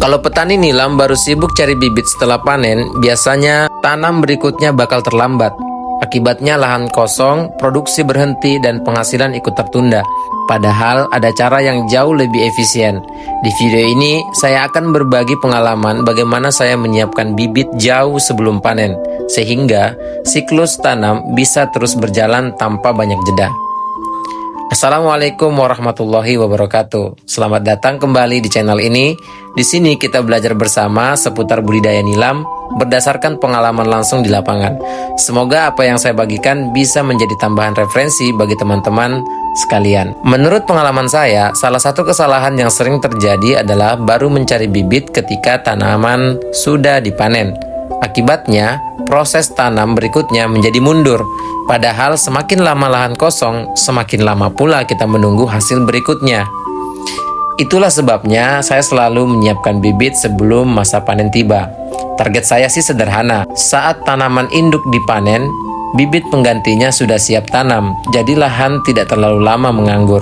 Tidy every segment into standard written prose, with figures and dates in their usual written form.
Kalau petani nilam baru sibuk cari bibit setelah panen, biasanya tanam berikutnya bakal terlambat. Akibatnya lahan kosong, produksi berhenti, dan penghasilan ikut tertunda. Padahal ada cara yang jauh lebih efisien. Di video ini, saya akan berbagi pengalaman bagaimana saya menyiapkan bibit jauh sebelum panen, sehingga siklus tanam bisa terus berjalan tanpa banyak jeda. Assalamualaikum warahmatullahi wabarakatuh. Selamat datang kembali di channel ini. Di sini kita belajar bersama seputar budidaya nilam berdasarkan pengalaman langsung di lapangan. Semoga apa yang saya bagikan bisa menjadi tambahan referensi bagi teman-teman sekalian. Menurut pengalaman saya, salah satu kesalahan yang sering terjadi adalah baru mencari bibit ketika tanaman sudah dipanen. Akibatnya, proses tanam berikutnya menjadi mundur. Padahal semakin lama lahan kosong, semakin lama pula kita menunggu hasil berikutnya. Itulah sebabnya saya selalu menyiapkan bibit sebelum masa panen tiba. Target saya sih sederhana. Saat tanaman induk dipanen, bibit penggantinya sudah siap tanam, jadi lahan tidak terlalu lama menganggur.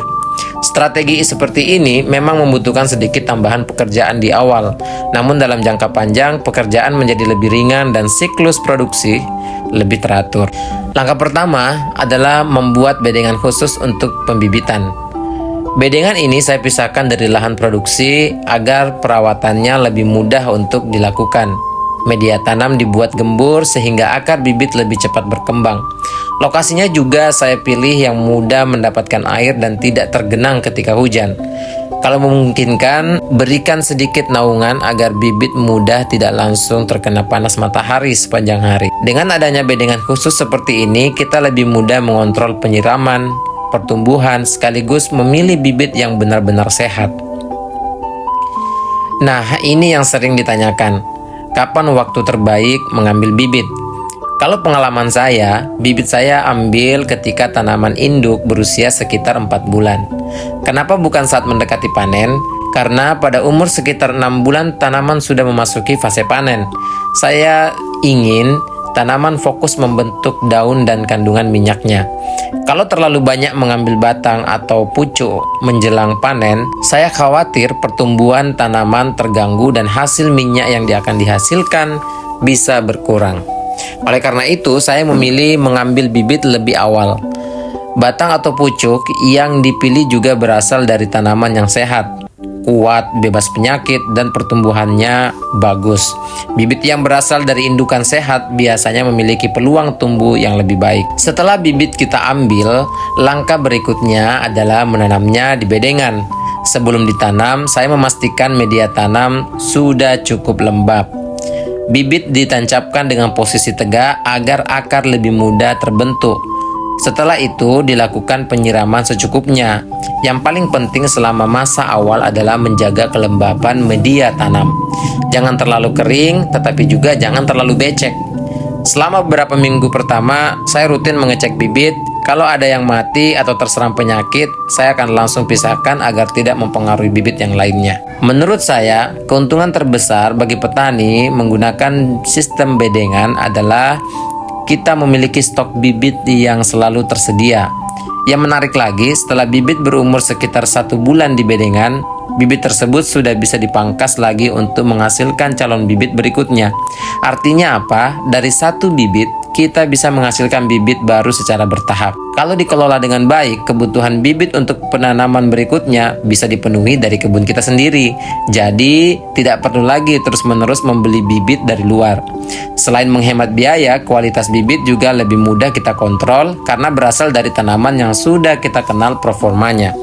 Strategi seperti ini memang membutuhkan sedikit tambahan pekerjaan di awal. Namun dalam jangka panjang, pekerjaan menjadi lebih ringan dan siklus produksi lebih teratur. Langkah pertama adalah membuat bedengan khusus untuk pembibitan. Bedengan ini saya pisahkan dari lahan produksi agar perawatannya lebih mudah untuk dilakukan. Media tanam dibuat gembur sehingga akar bibit lebih cepat berkembang. Lokasinya juga saya pilih yang mudah mendapatkan air dan tidak tergenang ketika hujan. Kalau memungkinkan, berikan sedikit naungan agar bibit mudah tidak langsung terkena panas matahari sepanjang hari. Dengan adanya bedengan khusus seperti ini, kita lebih mudah mengontrol penyiraman, pertumbuhan, sekaligus memilih bibit yang benar-benar sehat. Nah, ini yang sering ditanyakan. Kapan waktu terbaik mengambil bibit? Kalau pengalaman saya, bibit saya ambil ketika tanaman induk berusia sekitar 4 bulan. Kenapa bukan saat mendekati panen? Karena pada umur sekitar 6 bulan tanaman sudah memasuki fase panen. Saya ingin tanaman fokus membentuk daun dan kandungan minyaknya. Kalau terlalu banyak mengambil batang atau pucuk menjelang panen, saya khawatir pertumbuhan tanaman terganggu dan hasil minyak yang akan dihasilkan bisa berkurang. Oleh karena itu, saya memilih mengambil bibit lebih awal. Batang atau pucuk yang dipilih juga berasal dari tanaman yang sehat, kuat, bebas penyakit, dan pertumbuhannya bagus. Bibit yang berasal dari indukan sehat biasanya memiliki peluang tumbuh yang lebih baik. Setelah bibit kita ambil, langkah berikutnya adalah menanamnya di bedengan. Sebelum ditanam, saya memastikan media tanam sudah cukup lembab. Bibit ditancapkan dengan posisi tegak agar akar lebih mudah terbentuk. Setelah itu dilakukan penyiraman secukupnya. Yang paling penting selama masa awal adalah menjaga kelembapan media tanam. Jangan terlalu kering, tetapi juga jangan terlalu becek. Selama beberapa minggu pertama, saya rutin mengecek bibit. Kalau ada yang mati atau terserang penyakit, saya akan langsung pisahkan agar tidak mempengaruhi bibit yang lainnya. Menurut saya, keuntungan terbesar bagi petani menggunakan sistem bedengan adalah kita memiliki stok bibit yang selalu tersedia. Yang menarik lagi, setelah bibit berumur sekitar 1 bulan di bedengan, bibit tersebut sudah bisa dipangkas lagi untuk menghasilkan calon bibit berikutnya. Artinya apa? Dari satu bibit, kita bisa menghasilkan bibit baru secara bertahap. Kalau dikelola dengan baik, kebutuhan bibit untuk penanaman berikutnya bisa dipenuhi dari kebun kita sendiri. Jadi, tidak perlu lagi terus-menerus membeli bibit dari luar. Selain menghemat biaya, kualitas bibit juga lebih mudah kita kontrol karena berasal dari tanaman yang sudah kita kenal performanya.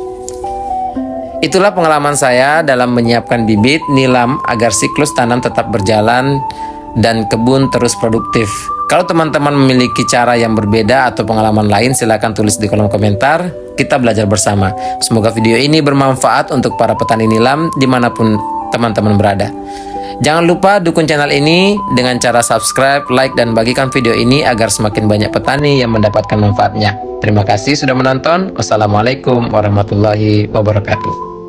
Itulah pengalaman saya dalam menyiapkan bibit nilam agar siklus tanam tetap berjalan dan kebun terus produktif. Kalau teman-teman memiliki cara yang berbeda atau pengalaman lain, silakan tulis di kolom komentar. Kita belajar bersama. Semoga video ini bermanfaat untuk para petani nilam dimanapun teman-teman berada. Jangan lupa dukung channel ini dengan cara subscribe, like, dan bagikan video ini agar semakin banyak petani yang mendapatkan manfaatnya. Terima kasih sudah menonton. Wassalamualaikum warahmatullahi wabarakatuh.